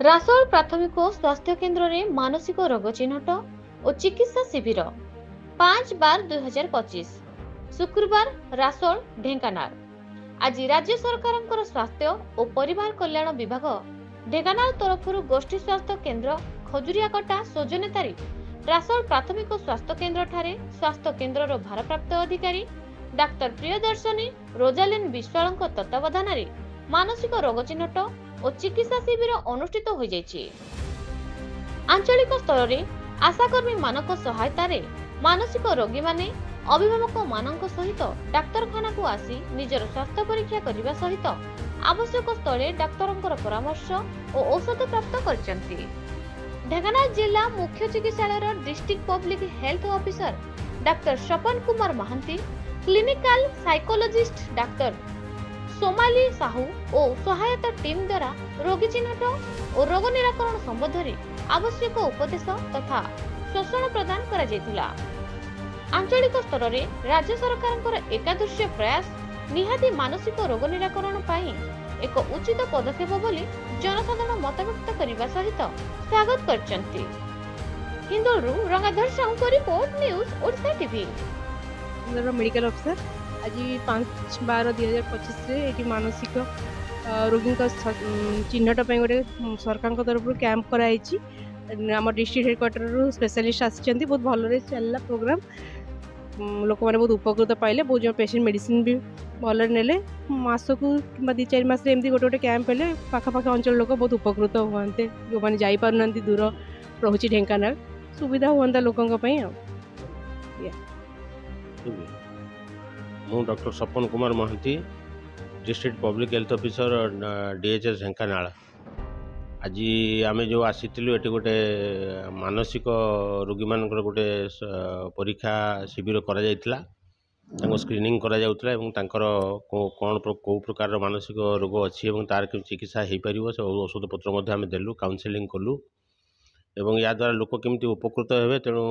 रासोल प्राथमिक स्वास्थ्य केन्द्र में मानसिक रोग चिन्हट और चिकित्सा शिविर 5/12/2025 शुक्रवार रासोल ढेंकानाल। आज राज्य सरकार स्वास्थ्य और परिवार कल्याण विभाग ढेंकानाल तरफ गोष्ठी स्वास्थ्य केन्द्र खजुरियाकटा सौजन्यतारी रासोल प्राथमिक स्वास्थ्य केन्द्र ठारे स्वास्थ्य केन्द्र भारप्राप्त अधिकारी डाक्तर प्रियदर्शनी रोजालिन विश्वाल तत्वावधान मानसिक रोग चिन्हट और चिकित्सा शिविर अनुष्ठित हो जाइछि। आंचलिक स्तर में आशाकर्मी मानक सहायता रे मानसिक रोगी माने अभिभावक मानक सहित डाक्तरखाना को आसी निजर स्वास्थ्य परीक्षा करने सहित आवश्यक स्थले डाक्तरंकर परामर्श और औषध प्राप्त करछन्ति। ढेंकानाल जिला मुख्य चिकित्सालय district public health officer doctor Swapan Kumar Mohanty, clinical psychologist doctor Somali Sahu और सहायता टीम द्वारा रोगी चिन्हट और रोग निराकरण संबंध में आवश्यक उपदेश तथा शोषण प्रदान करा जायतिला। आंचलिक स्तर में राज्य सरकार एकादृश्य प्रयास निहाती मानसिक रोग निराकरण पाई एक उचित पदक्षेप बोली जनसाधारण मत व्यक्त करने सहित स्वागत करछन्ति। हिंदोलरू रंगाधर साहू को report news Odisha TV. Medical officer आज 5/12/2025 ये मानसिक रोगी चिन्हट गोटे सरकार तरफ कैंप कराई आम डिस्ट्रिक्ट हेडक्वार्टर स्पेशलिस्ट आसी बहुत भल चलला प्रोग्राम। लोक मैंने बहुत उपकृत पाइले, बहुत जन पेशेंट मेडिसिन भी भल ने मासक कि 2-4 मास एमती गोटे गोटे कैंप हेले पाखापाखि अंचल लोक बहुत उपकृत हुए जो मैंने जापार दूर रोचे ढेंकानाल सुविधा हुआ लोकों। मु doctor Swapan Kumar Mohanty, district public health officer DHS Dhenkanal. आज आम जो आसीलु ये गोटे मानसिक रोगी मान गोटे परीक्षा शिविर करा स्क्रीनिंग करा कौन कौ प्रकार मानसिक रोग अच्छी तार चिकित्सा हो पार से औषध पत्र आम देलु काउनसेलिंग कलु एवं या द्वारा लोक केमती उपकृत हे। तेणु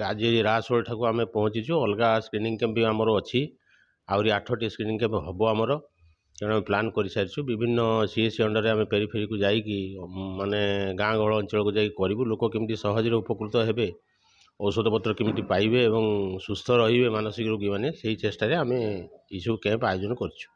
आज रासोल ठाकू आम पहुँचीचु। अलग स्क्रीनिंग कैंप भी आमर अच्छी आहरी 8टी स्क्रीनिंग कैंप हम आमर। तेणु आम प्लां कर सारी विभिन्न सीएससी अंडर आम पेरीफेरी को जाइकी माने गाँ गहल अंचल को जाइए करूँ लोक केमती सहज उपकृत हे, औषध पत्र केमती पाइबे एवं सुस्थ रे मानसिक रोगी मैंने से चेष्टा आम ये सब कैंप आयोजन करछु।